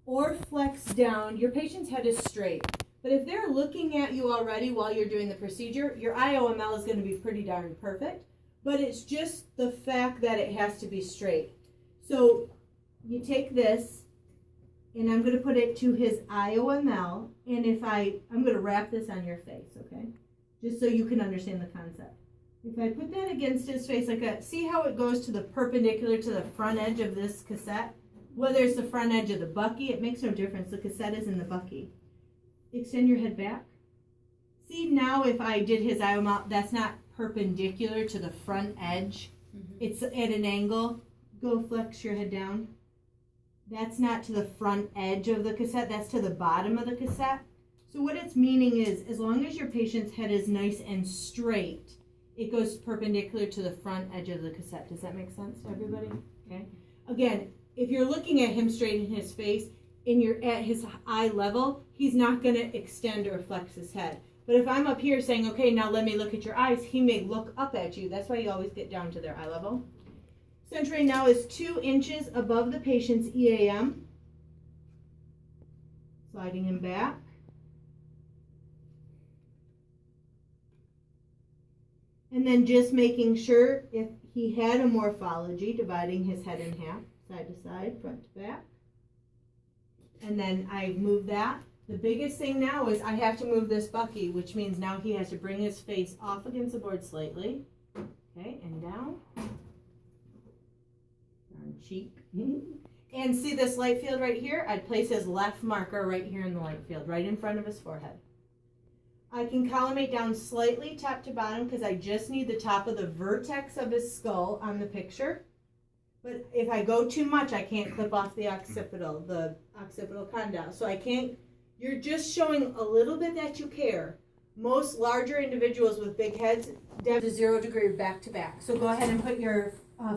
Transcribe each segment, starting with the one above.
or flex down. Your patient's head is straight. But if they're looking at you already while you're doing the procedure, your IOML is going to be pretty darn perfect. But it's just the fact that it has to be straight. So you take this, and I'm going to put it to his IOML, and I'm going to wrap this on your face, okay? Just so you can understand the concept. If I put that against his face like that, see how it goes to the perpendicular to the front edge of this cassette? Whether it's the front edge of the bucky, it makes no difference. The cassette is in the bucky. Extend your head back. See, now if I did his IOML, that's not perpendicular to the front edge. It's at an angle. Go flex your head down. That's not to the front edge of the cassette, that's to the bottom of the cassette. So what it's meaning is, as long as your patient's head is nice and straight, it goes perpendicular to the front edge of the cassette. Does that make sense to everybody? Okay. Again, if you're looking at him straight in his face and you're at his eye level, he's not going to extend or flex his head. But if I'm up here saying, okay, now let me look at your eyes, he may look up at you. That's why you always get down to their eye level. Centering now is 2 inches above the patient's EAM. Sliding him back. And then just making sure if he had a morphology, dividing his head in half, side to side, front to back. And then I move that. The biggest thing now is I have to move this bucky, which means now he has to bring his face off against the board slightly. Okay, and down. On cheek. And see this light field right here? I'd place his left marker right here in the light field, right in front of his forehead. I can collimate down slightly top to bottom because I just need the top of the vertex of his skull on the picture. But if I go too much, I can't clip off the occipital condyle. So I can't, you're just showing a little bit that you care. Most larger individuals with big heads, to 0 degree back to back. So go ahead and put your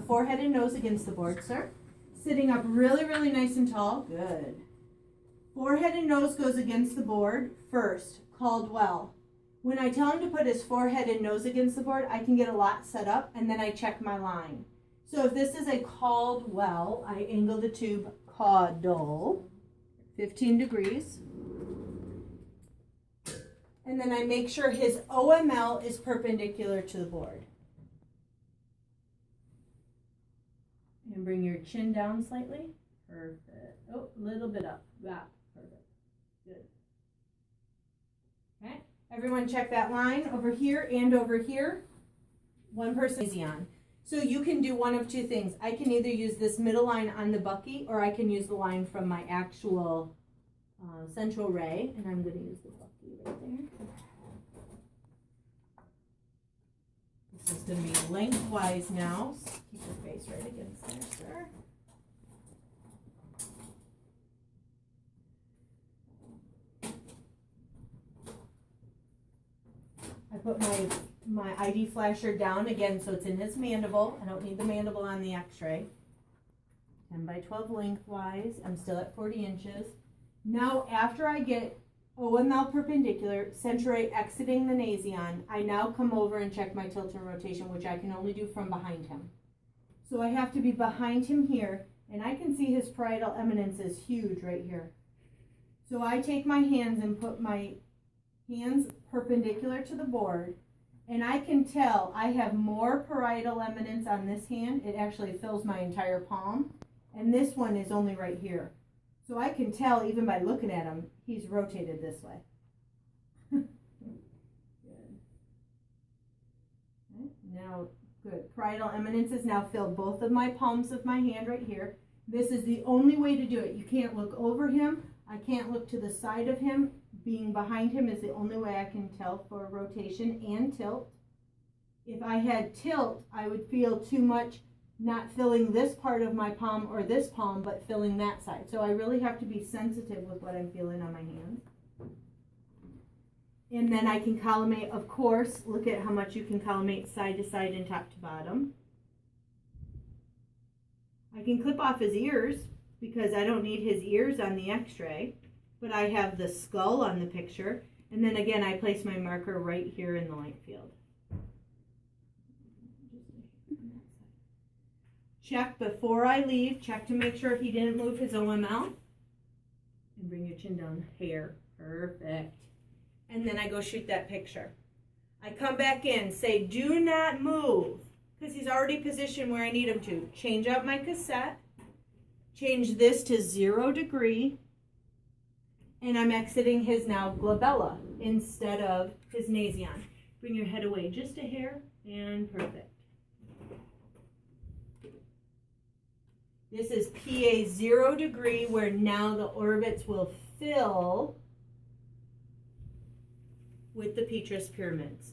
forehead and nose against the board, sir. Sitting up really, really nice and tall. Good. Forehead and nose goes against the board first. Caldwell. When I tell him to put his forehead and nose against the board, I can get a lot set up, and then I check my line. So if this is a Caldwell, I angle the tube caudal, 15 degrees. And then I make sure his OML is perpendicular to the board. And bring your chin down slightly. Perfect. Oh, a little bit up. Yeah, perfect. Good. Okay. Everyone check that line over here and over here. One person easy on. So you can do one of two things. I can either use this middle line on the bucky, or I can use the line from my actual central ray. And I'm going to use the bucky right there. This is going to be lengthwise now. So keep your face right against there, sir. I put my ID flasher down again so it's in his mandible. I don't need the mandible on the x-ray. 10 by 12 lengthwise. I'm still at 40 inches. Now after I get OML perpendicular, centroray exiting the nasion, I now come over and check my tilt and rotation, which I can only do from behind him. So I have to be behind him here, and I can see his parietal eminence is huge right here. So I take my hands and put my hands perpendicular to the board, and I can tell I have more parietal eminence on this hand. It actually fills my entire palm, and this one is only right here. So I can tell even by looking at him, he's rotated this way. Good. Okay. Now, good. Parietal eminences now fill both of my palms of my hand right here. This is the only way to do it. You can't look over him. I can't look to the side of him. Being behind him is the only way I can tell for rotation and tilt. If I had tilt, I would feel too much not filling this part of my palm or this palm, but filling that side. So I really have to be sensitive with what I'm feeling on my hands. And then I can collimate, of course, look at how much you can collimate side to side and top to bottom. I can clip off his ears because I don't need his ears on the x-ray, but I have the skull on the picture. And then again, I place my marker right here in the light field. Check before I leave, check to make sure he didn't move his OML. and bring your chin down. Hair. Perfect. And then I go shoot that picture. I come back in, say, do not move, because he's already positioned where I need him to. Change out my cassette. Change this to 0 degree. And I'm exiting his now glabella instead of his nasion. Bring your head away just a hair, and perfect. This is PA 0 degree, where now the orbits will fill with the Petrus pyramids.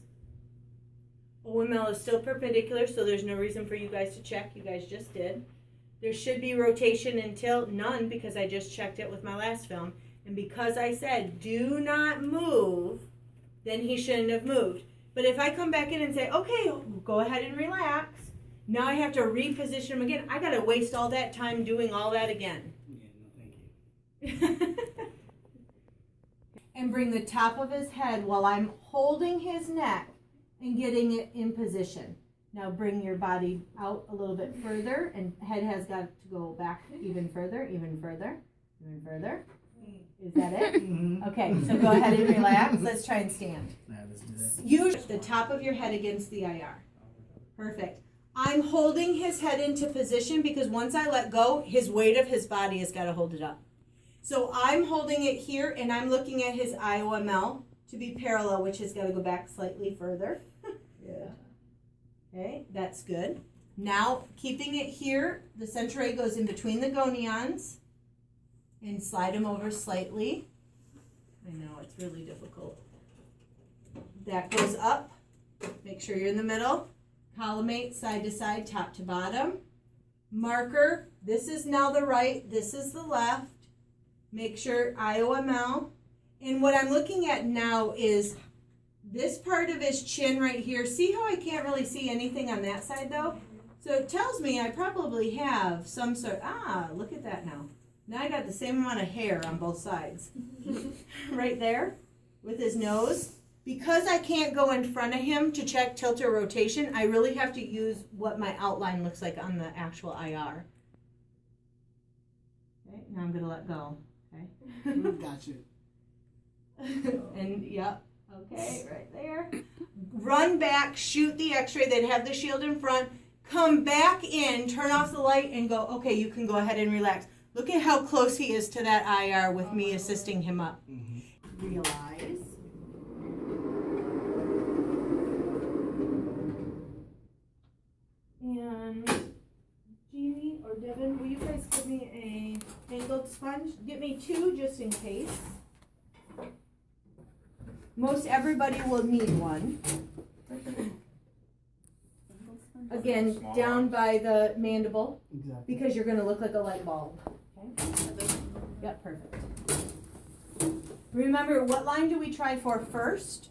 OML is still perpendicular, so there's no reason for you guys to check. You guys just did. There should be rotation until none, because I just checked it with my last film. And because I said, do not move, then he shouldn't have moved. But if I come back in and say, okay, go ahead and relax, now I have to reposition him again. I got to waste all that time doing all that again. Yeah, no, thank you. And bring the top of his head while I'm holding his neck and getting it in position. Now bring your body out a little bit further, and head has got to go back even further, even further, even further. Is that it? Mm-hmm. Okay, so go ahead and relax. Let's try and stand. Yeah, let's do that. Use the top of your head against the IR. Perfect. I'm holding his head into position because once I let go, his weight of his body has got to hold it up. So I'm holding it here, and I'm looking at his IOML to be parallel, which has got to go back slightly further. Yeah. Okay, that's good. Now, keeping it here, the centroid goes in between the gonions, and slide him over slightly. I know, it's really difficult. That goes up. Make sure you're in the middle. Collimate, side to side, top to bottom. Marker, this is now the right, this is the left. Make sure IOML. And what I'm looking at now is this part of his chin right here. See how I can't really see anything on that side though? So it tells me I probably have some sort, look at that now. Now I got the same amount of hair on both sides. Right there with his nose. Because I can't go in front of him to check tilt or rotation, I really have to use what my outline looks like on the actual IR. Okay, now I'm going to let go. Okay. Gotcha. And, yep, okay, right there. Run back, shoot the x-ray, then have the shield in front. Come back in, turn off the light, and go, okay, you can go ahead and relax. Look at how close he is to that IR with me assisting him up. Mm-hmm. Realize. And Jeannie or Devin, will you guys give me a angled sponge? Get me 2 just in case. Most everybody will need one. Again, down by the mandible, Exactly. because you're going to look like a light bulb. Okay? Yep, perfect. Remember, what line do we try for first?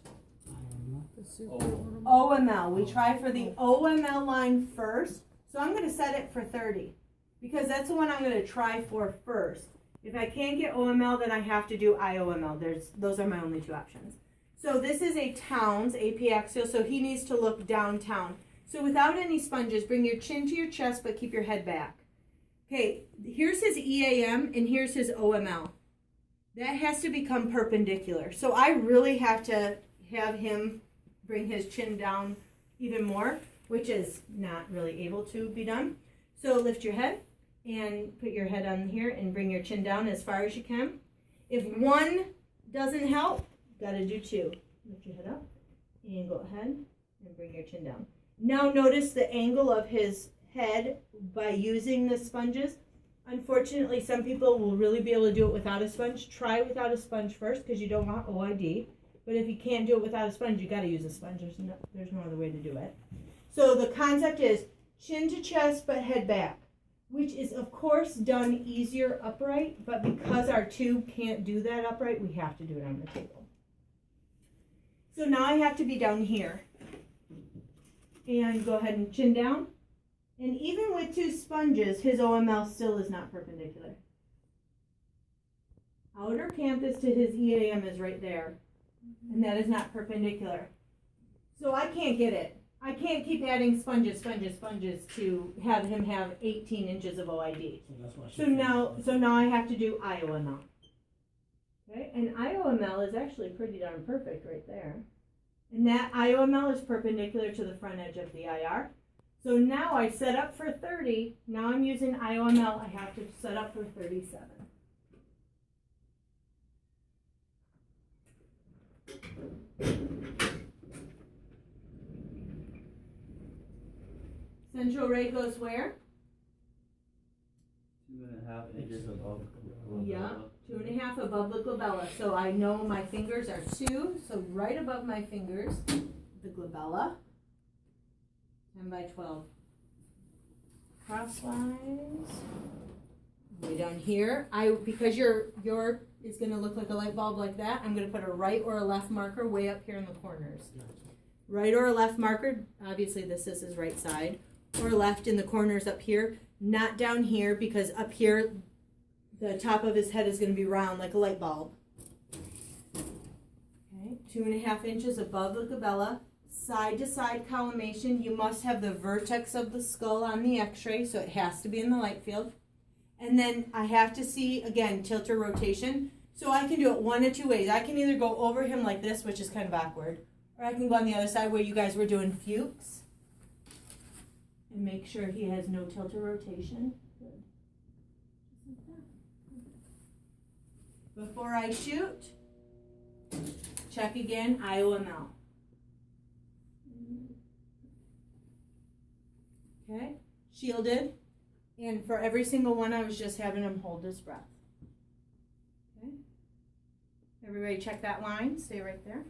OML. We try for the OML line first. So I'm going to set it for 30 because that's the one I'm going to try for first. If I can't get OML, then I have to do IOML. Those are my only 2 options. So this is a Townes AP axial, so he needs to look downtown. So without any sponges, bring your chin to your chest, but keep your head back. Okay, here's his EAM and here's his OML. That has to become perpendicular. So I really have to have him bring his chin down even more, which is not really able to be done. So lift your head and put your head on here and bring your chin down as far as you can. If one doesn't help, gotta do 2. Lift your head up and go ahead and bring your chin down. Now notice the angle of his head by using the sponges. Unfortunately, some people will really be able to do it without a sponge. Try without a sponge first because you don't want OID. But if you can't do it without a sponge, you got to use a sponge. There's no other way to do it. So the concept is chin to chest but head back, which is of course done easier upright, but because our tube can't do that upright, we have to do it on the table. So now I have to be down here. And go ahead and chin down. And even with 2 sponges, his OML still is not perpendicular. Outer canthus to his EAM is right there. And that is not perpendicular. So I can't get it. I can't keep adding sponges to have him have 18 inches of OID. So that's why So now I have to do IOML. Okay, and IOML is actually pretty darn perfect right there. And that IOML is perpendicular to the front edge of the IR. So now I set up for 30. Now I'm using IOML. I have to set up for 37. Central ray goes where? 2.5 inches above. Yeah, 2.5 above the glabella. So I know my fingers are 2, so right above my fingers, the glabella. 10 by 12. Crosswise. Way down here. Because your is going to look like a light bulb like that, I'm going to put a right or a left marker way up here in the corners. Right or a left marker, obviously this is his right side, or left in the corners up here, not down here, because up here the top of his head is going to be round like a light bulb. Okay, 2.5 inches above the glabella. Side to side collimation. You must have the vertex of the skull on the x-ray, so it has to be in the light field. And then I have to see, again, tilt or rotation. So I can do it one of two ways. I can either go over him like this, which is kind of awkward, or I can go on the other side where you guys were doing Fuchs and make sure he has no tilt or rotation. Good. Before I shoot, check again, IOML. Okay, shielded. And for every single one, I was just having him hold his breath. Okay. Everybody check that line. Stay right there.